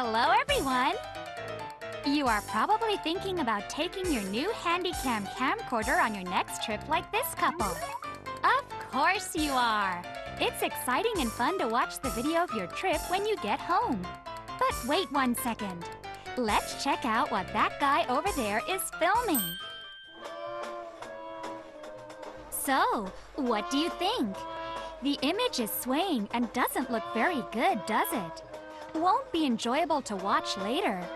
Hello, everyone! You are probably thinking about taking your new Handycam camcorder on your next trip like this couple. Of course you are! It's exciting and fun to watch the video of your trip when you get home. But wait 1 second. Let's check out what that guy over there is filming. So, what do you think? The image is swaying and doesn't look very good, does it? Won't be enjoyable to watch later.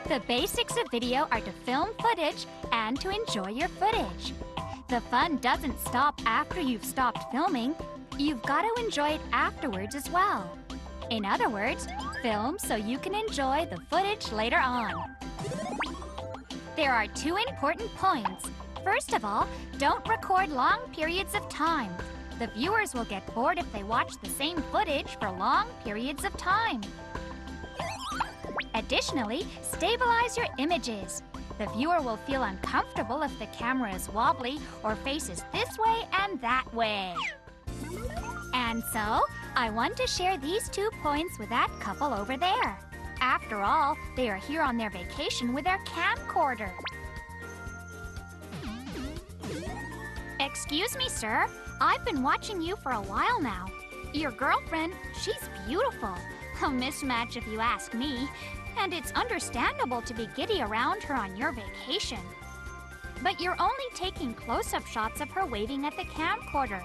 The basics of video are to film footage and to enjoy your footage. The fun doesn't stop after you've stopped filming. You've got to enjoy it afterwards as well. In other words, film so you can enjoy the footage later on. There are 2 important points. First of all, don't record long periods of time. The viewers will get bored if they watch the same footage for long periods of time. Additionally, stabilize your images. The viewer will feel uncomfortable if the camera is wobbly or faces this way and that way. And so, I want to share these 2 points with that couple over there. After all, they are here on their vacation with their camcorder. Excuse me, sir. I've been watching you for a while now. Your girlfriend, she's beautiful. A mismatch if you ask me. And it's understandable to be giddy around her on your vacation. But you're only taking close-up shots of her waving at the camcorder.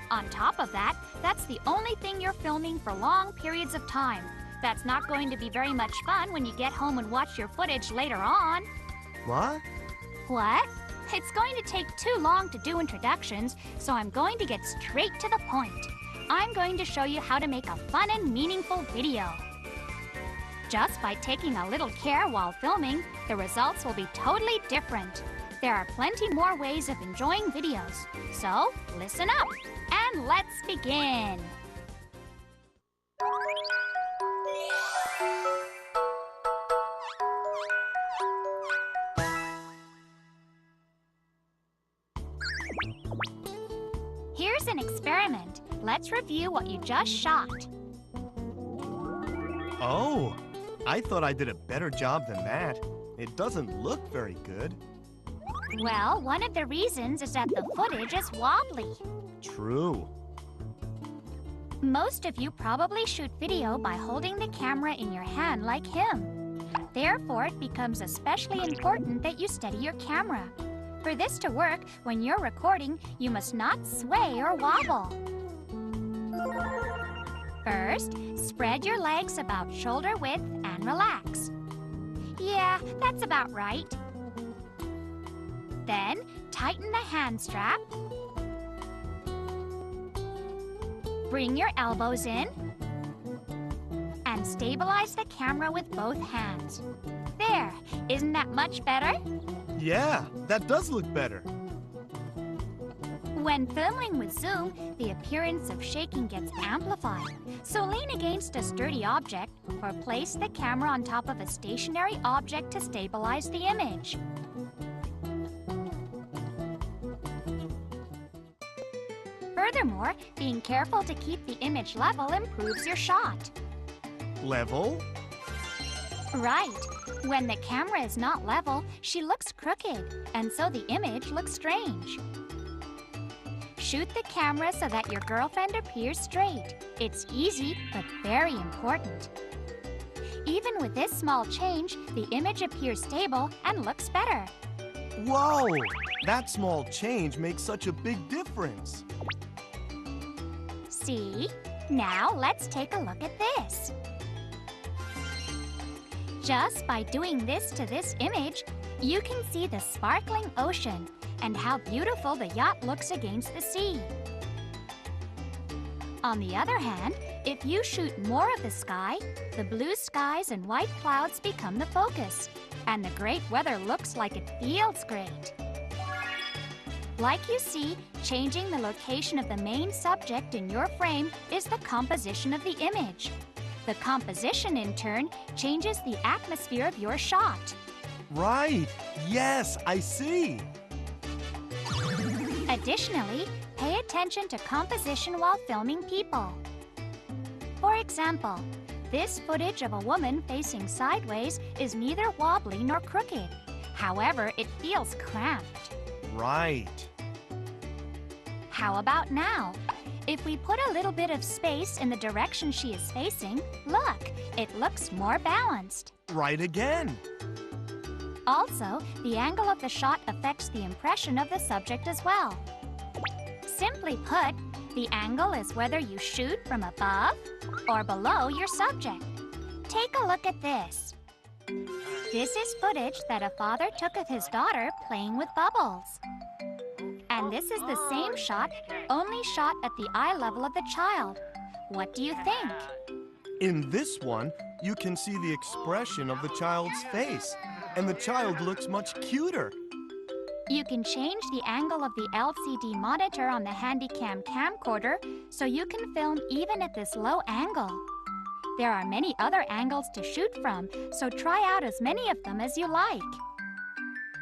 On top of that, that's the only thing you're filming for long periods of time. That's not going to be very much fun when you get home and watch your footage later on. What? What? It's going to take too long to do introductions, so I'm going to get straight to the point. I'm going to show you how to make a fun and meaningful video. Just by taking a little care while filming, the results will be totally different. There are plenty more ways of enjoying videos. So, listen up, and let's begin. Here's an experiment. Let's review what you just shot. Oh, I thought I did a better job than that. It doesn't look very good. Well, one of the reasons is that the footage is wobbly. True. Most of you probably shoot video by holding the camera in your hand like him. Therefore, it becomes especially important that you steady your camera. For this to work, when you're recording, you must not sway or wobble. First, spread your legs about shoulder width and relax. Yeah, that's about right. Then, tighten the hand strap. Bring your elbows in. And stabilize the camera with both hands. There, isn't that much better? Yeah, that does look better. When filming with zoom, the appearance of shaking gets amplified. So lean against a sturdy object or place the camera on top of a stationary object to stabilize the image. Furthermore, being careful to keep the image level improves your shot. Level? Right. When the camera is not level, she looks crooked, and so the image looks strange. Shoot the camera so that your girlfriend appears straight. It's easy, but very important. Even with this small change, the image appears stable and looks better. Whoa! That small change makes such a big difference. See? Now let's take a look at this. Just by doing this to this image, you can see the sparkling ocean and how beautiful the yacht looks against the sea. On the other hand, if you shoot more of the sky, the blue skies and white clouds become the focus, and the great weather looks like it feels great. Like you see, changing the location of the main subject in your frame is the composition of the image. The composition, in turn, changes the atmosphere of your shot. Right! Yes, I see! Additionally, pay attention to composition while filming people. For For example, this footage of a woman facing sideways is neither wobbly nor crooked. However, it feels cramped. Right. How about now? If we put a little bit of space in the direction she is facing, look, it looks more balanced. Right again. Also, the angle of the shot affects the impression of the subject as well. Simply put, the angle is whether you shoot from above or below your subject. Take a look at this. This is footage that a father took of his daughter playing with bubbles. And this is the same shot, only shot at the eye level of the child. What do you think? In this one, you can see the expression of the child's face, and the child looks much cuter. You can change the angle of the LCD monitor on the Handycam camcorder so you can film even at this low angle. There are many other angles to shoot from, so try out as many of them as you like.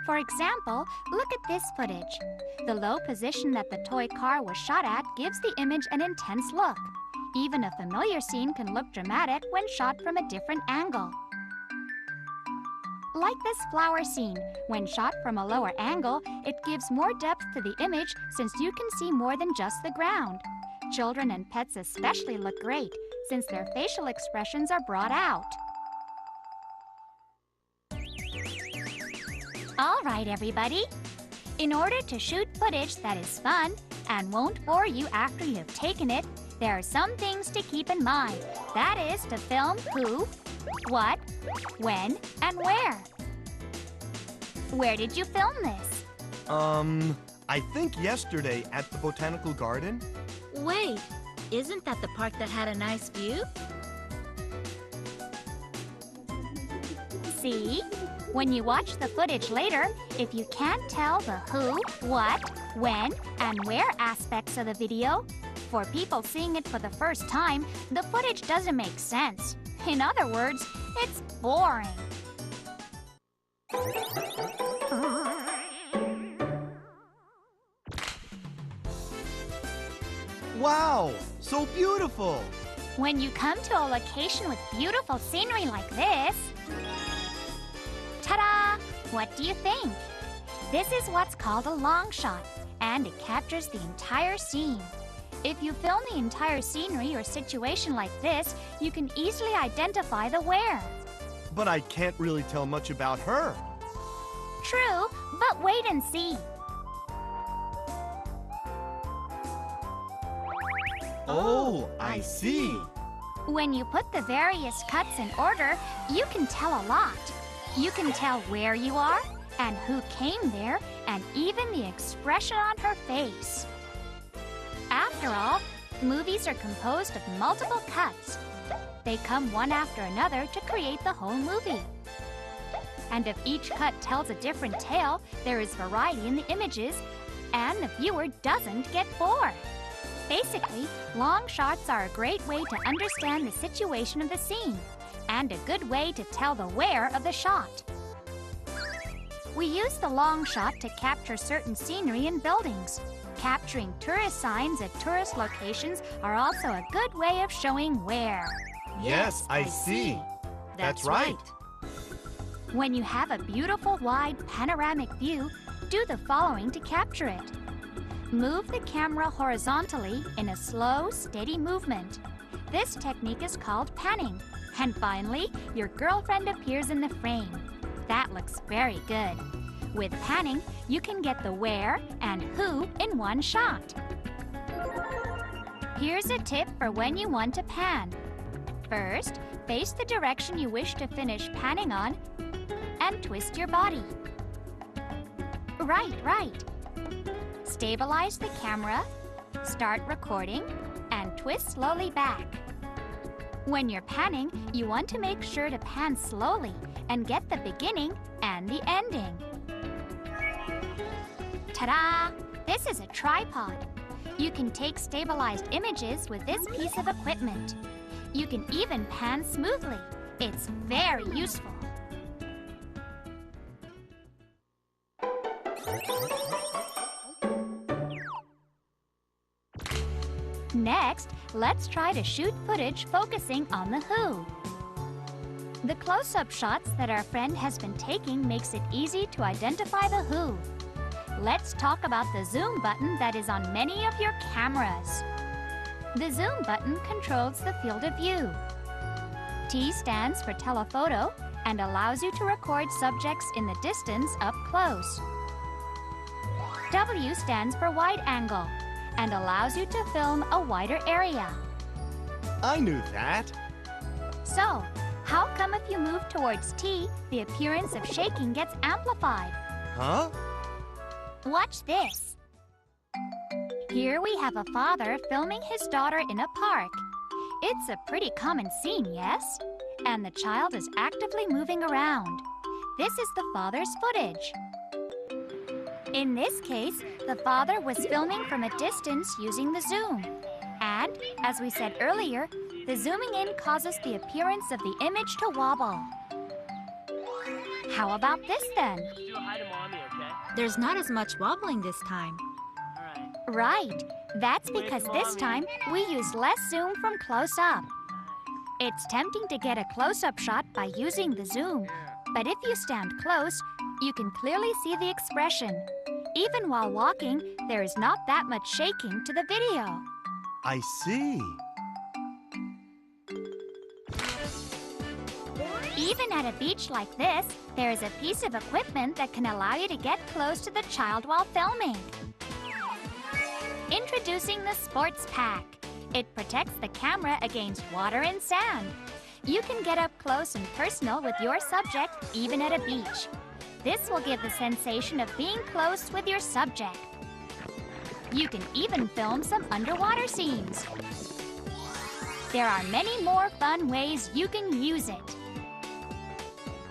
For example, look at this footage. The low position that the toy car was shot at gives the image an intense look. Even a familiar scene can look dramatic when shot from a different angle. Like this flower scene, when shot from a lower angle, it gives more depth to the image since you can see more than just the ground. Children and pets especially look great, since their facial expressions are brought out. All right, everybody. In order to shoot footage that is fun and won't bore you after you have taken it, there are some things to keep in mind. That is to film who, what, when, and where. Where did you film this? I think yesterday at the Botanical Garden. Wait, isn't that the park that had a nice view? See? When you watch the footage later, if you can't tell the who, what, when, and where aspects of the video, for people seeing it for the first time, the footage doesn't make sense. In other words, it's boring. Wow, so beautiful! When you come to a location with beautiful scenery like this, ta-da! What do you think? This is what's called a long shot, and it captures the entire scene. If you film the entire scenery or situation like this, you can easily identify the where. But I can't really tell much about her. True, but wait and see. Oh, I see. When you put the various cuts in order, you can tell a lot. You can tell where you are, and who came there, and even the expression on her face. After all, movies are composed of multiple cuts. They come one after another to create the whole movie. And if each cut tells a different tale, there is variety in the images, and the viewer doesn't get bored. Basically, long shots are a great way to understand the situation of the scene, and a good way to tell the where of the shot. We use the long shot to capture certain scenery and buildings. Capturing tourist signs at tourist locations are also a good way of showing where. Yes, I see. That's right. When you have a beautiful wide panoramic view, do the following to capture it. Move the camera horizontally in a slow, steady movement. This technique is called panning. And finally, your girlfriend appears in the frame. That looks very good. With panning, you can get the where and who in one shot. Here's a tip for when you want to pan. First, face the direction you wish to finish panning on and twist your body. Right. Stabilize the camera, start recording, and twist slowly back. When you're panning, you want to make sure to pan slowly and get the beginning and the ending. Ta-da! This is a tripod. You can take stabilized images with this piece of equipment. You can even pan smoothly. It's very useful. Next, let's try to shoot footage focusing on the Who. The close-up shots that our friend has been taking makes it easy to identify the Who. Let's talk about the zoom button that is on many of your cameras. The zoom button controls the field of view. T stands for telephoto and allows you to record subjects in the distance up close. W stands for wide angle and allows you to film a wider area. I knew that. So, how come if you move towards T, the appearance of shaking gets amplified? Huh? Watch this. Here we have a father filming his daughter in a park. It's a pretty common scene, yes? And the child is actively moving around. This is the father's footage. In this case, the father was filming from a distance using the zoom. And, as we said earlier, the zooming in causes the appearance of the image to wobble. How about this then? Do a hi to mommy, okay? There's not as much wobbling this time. All right. Right. That's because this time we use less zoom from close up. It's tempting to get a close-up shot by using the zoom. But if you stand close, you can clearly see the expression. Even while walking, there is not that much shaking to the video. I see. Even at a beach like this, there is a piece of equipment that can allow you to get close to the child while filming. Introducing the Sports Pack. It protects the camera against water and sand. You can get up close and personal with your subject even at a beach. This will give the sensation of being close with your subject. You can even film some underwater scenes. There are many more fun ways you can use it.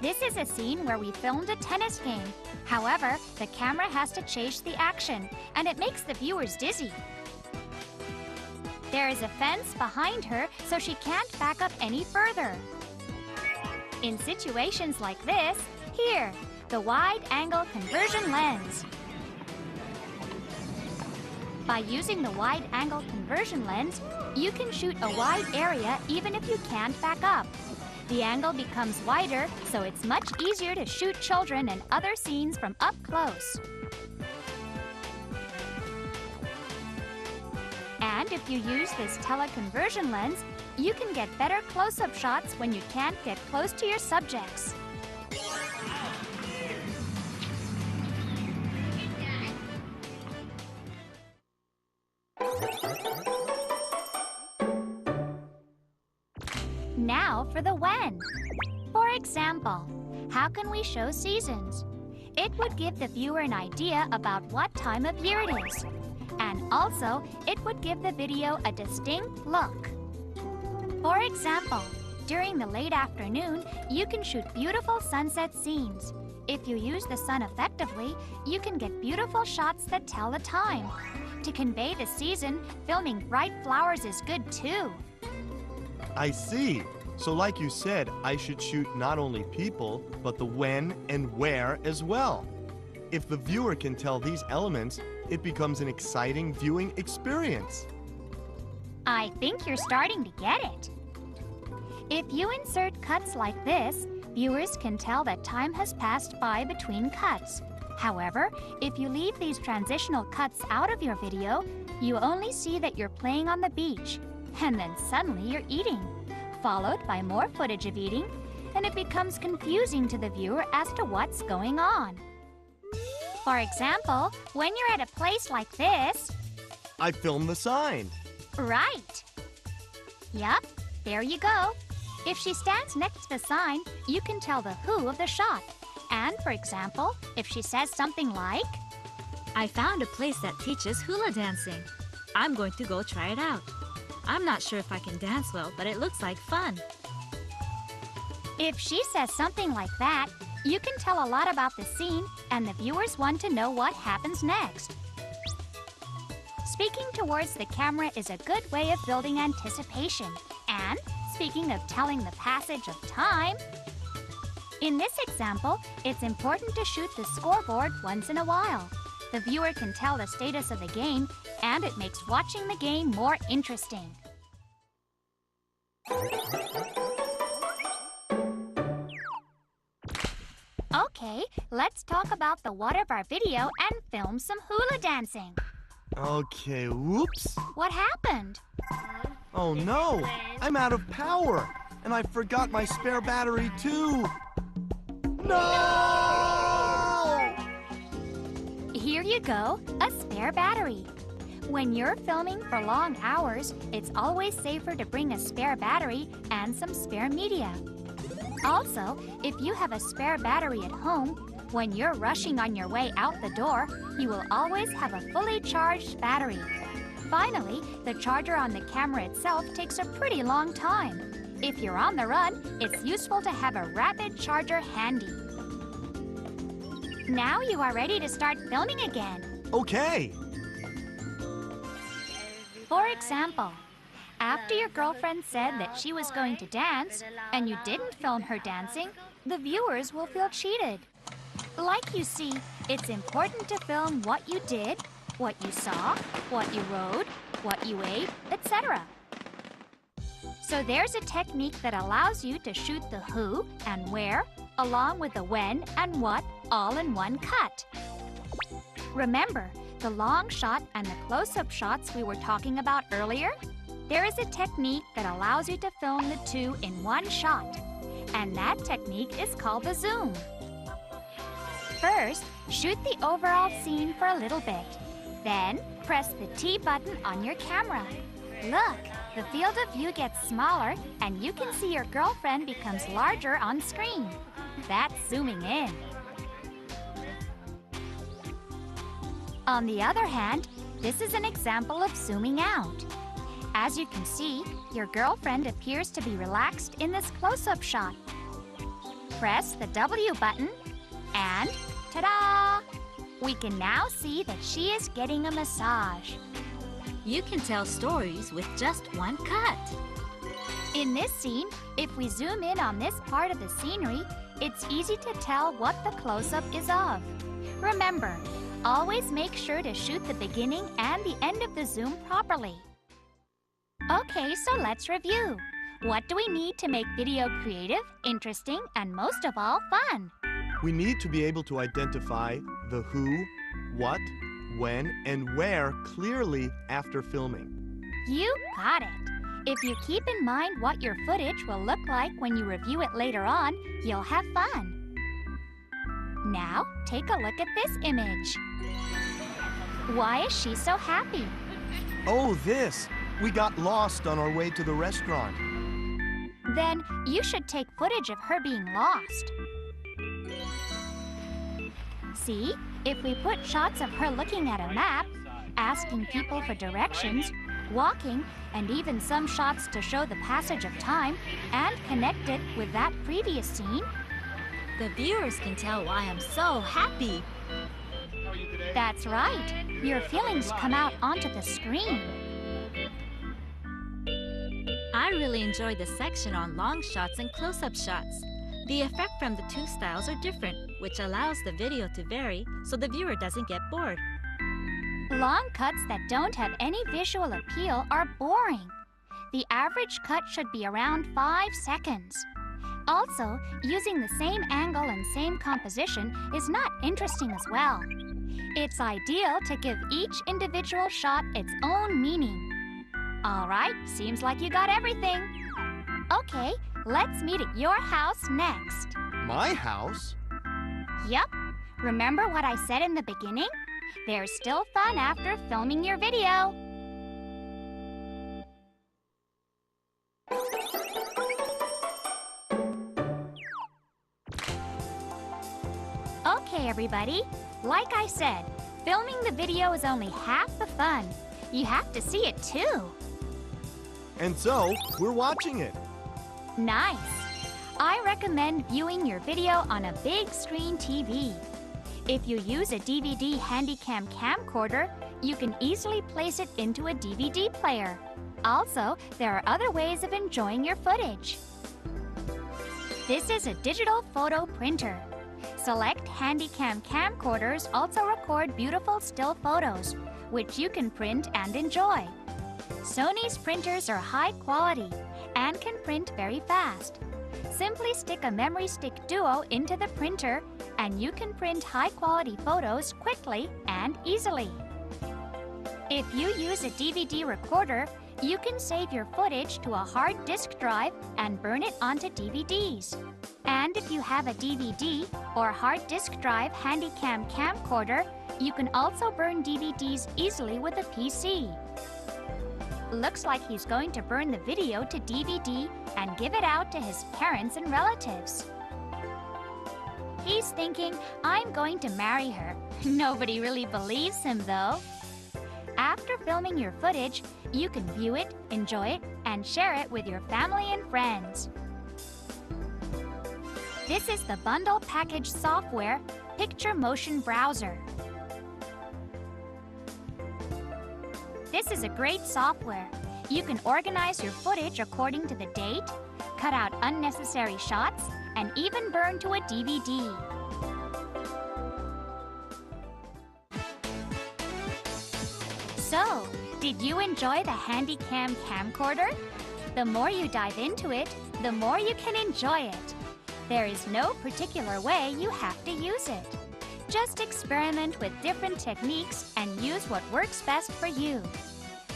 This is a scene where we filmed a tennis game. However, the camera has to chase the action, and it makes the viewers dizzy. There is a fence behind her, so she can't back up any further. In situations like this, here, the wide-angle conversion lens. By using the wide-angle conversion lens, you can shoot a wide area even if you can't back up. The angle becomes wider, so it's much easier to shoot children and other scenes from up close. And if you use this teleconversion lens, you can get better close-up shots when you can't get close to your subjects. Now for the when. For example, how can we show seasons? It would give the viewer an idea about what time of year it is. And also, it would give the video a distinct look. For example, during the late afternoon, you can shoot beautiful sunset scenes. If you use the sun effectively, you can get beautiful shots that tell the time. To convey the season, filming bright flowers is good too. I see. So like you said, I should shoot not only people, but the when and where as well. If the viewer can tell these elements, it becomes an exciting viewing experience. I think you're starting to get it. If you insert cuts like this, viewers can tell that time has passed by between cuts. However, if you leave these transitional cuts out of your video, you only see that you're playing on the beach, and then suddenly you're eating, followed by more footage of eating, and it becomes confusing to the viewer as to what's going on. For example, when you're at a place like this, I filmed the sign. right. Yup, there you go. If she stands next to the sign, you can tell the who of the shot. And, for example, if she says something like, I found a place that teaches hula dancing. I'm going to go try it out. I'm not sure if I can dance well, but it looks like fun. If she says something like that, you can tell a lot about the scene, and the viewers want to know what happens next. Speaking towards the camera is a good way of building anticipation. And, speaking of telling the passage of time, in this example, it's important to shoot the scoreboard once in a while. The viewer can tell the status of the game, and it makes watching the game more interesting. Okay, let's talk about the what of our video and film some hula dancing. Okay, whoops. What happened? Oh no, I'm out of power, and I forgot my spare battery too. No! Here you go, a spare battery. When you're filming for long hours, it's always safer to bring a spare battery and some spare media. Also, if you have a spare battery at home, when you're rushing on your way out the door, you will always have a fully charged battery. Finally, the charger on the camera itself takes a pretty long time. If you're on the run, it's useful to have a rapid charger handy. Now you are ready to start filming again. Okay. For example, after your girlfriend said that she was going to dance and you didn't film her dancing, the viewers will feel cheated. Like you see, it's important to film what you did, what you saw, what you rode, what you ate, etc. So there's a technique that allows you to shoot the who and where, along with the when and what, all in one cut. Remember, the long shot and the close-up shots we were talking about earlier? There is a technique that allows you to film the two in one shot, and that technique is called the zoom. First, shoot the overall scene for a little bit. Then, press the T button on your camera. Look, the field of view gets smaller, and you can see your girlfriend becomes larger on screen. That's zooming in. On the other hand, this is an example of zooming out. As you can see, your girlfriend appears to be relaxed in this close-up shot. Press the W button, and ta-da! We can now see that she is getting a massage. You can tell stories with just one cut. In this scene, if we zoom in on this part of the scenery, it's easy to tell what the close-up is of. Remember, always make sure to shoot the beginning and the end of the zoom properly. Okay, so let's review. What do we need to make video creative, interesting, and most of all, fun? We need to be able to identify the who, what, when, and where clearly after filming. You got it. If you keep in mind what your footage will look like when you review it later on, you'll have fun. Now, take a look at this image. Why is she so happy? Oh, this! We got lost on our way to the restaurant. Then you should take footage of her being lost. See, if we put shots of her looking at a map, asking people for directions, walking, and even some shots to show the passage of time, and connect it with that previous scene, The viewers can tell why I'm so happy. that's right. Your feelings come out onto the screen. I really enjoyed the section on long shots and close-up shots. The effect from the two styles are different, which allows the video to vary so the viewer doesn't get bored. Long cuts that don't have any visual appeal are boring. The average cut should be around 5 seconds. Also, using the same angle and same composition is not interesting as well. It's ideal to give each individual shot its own meaning. All right, seems like you got everything. Okay, let's meet at your house next. My house? Yup. Remember what I said in the beginning? There's still fun after filming your video. Okay, everybody. Like I said, filming the video is only half the fun. You have to see it too. And so, we're watching it. Nice. I recommend viewing your video on a big screen TV. If you use a DVD Handycam camcorder, you can easily place it into a DVD player. Also, there are other ways of enjoying your footage. This is a digital photo printer. Select Handycam camcorders also record beautiful still photos, which you can print and enjoy. Sony's printers are high quality and can print very fast. Simply stick a Memory Stick Duo into the printer and you can print high-quality photos quickly and easily. If you use a DVD recorder, you can save your footage to a hard disk drive and burn it onto DVDs. And if you have a DVD or hard disk drive Handycam camcorder, you can also burn DVDs easily with a PC. Looks like he's going to burn the video to DVD and give it out to his parents and relatives. He's thinking, I'm going to marry her. Nobody really believes him, though. After filming your footage, you can view it, enjoy it, and share it with your family and friends. This is the Bundle Package Software Picture Motion Browser. This is a great software. You can organize your footage according to the date, cut out unnecessary shots, and even burn to a DVD. So, did you enjoy the Handycam camcorder? The more you dive into it, the more you can enjoy it. There is no particular way you have to use it. Just experiment with different techniques and use what works best for you.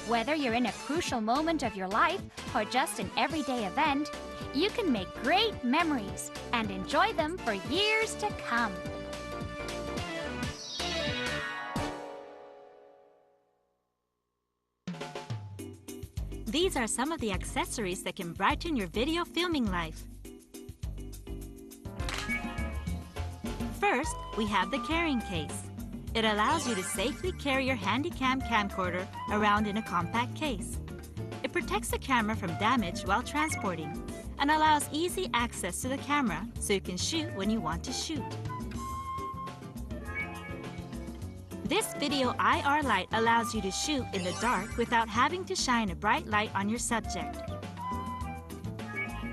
Whether you're in a crucial moment of your life or just an everyday event, you can make great memories and enjoy them for years to come. These are some of the accessories that can brighten your video filming life. First, we have the carrying case. It allows you to safely carry your Handycam camcorder around in a compact case. It protects the camera from damage while transporting and allows easy access to the camera so you can shoot when you want to shoot. This video IR light allows you to shoot in the dark without having to shine a bright light on your subject.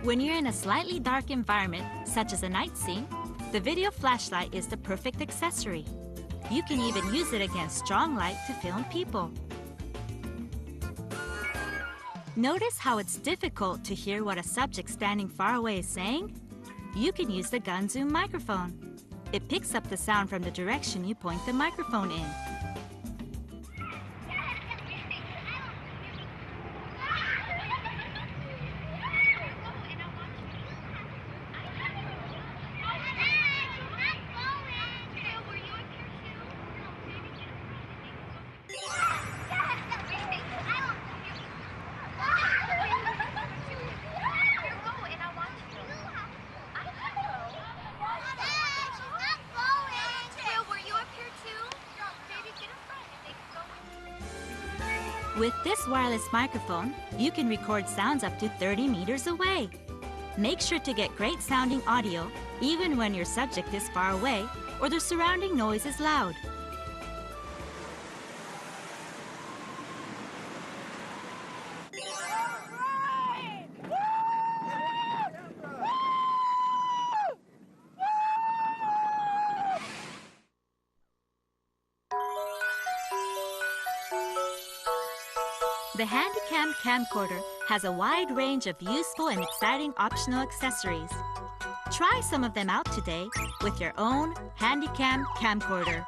When you're in a slightly dark environment, such as a night scene, the video flashlight is the perfect accessory. You can even use it against strong light to film people. Notice how it's difficult to hear what a subject standing far away is saying? You can use the gun zoom microphone. It picks up the sound from the direction you point the microphone in. With this wireless microphone, you can record sounds up to 30 meters away. Make sure to get great sounding audio even when your subject is far away or the surrounding noise is loud. The Handycam camcorder has a wide range of useful and exciting optional accessories. Try some of them out today with your own Handycam camcorder.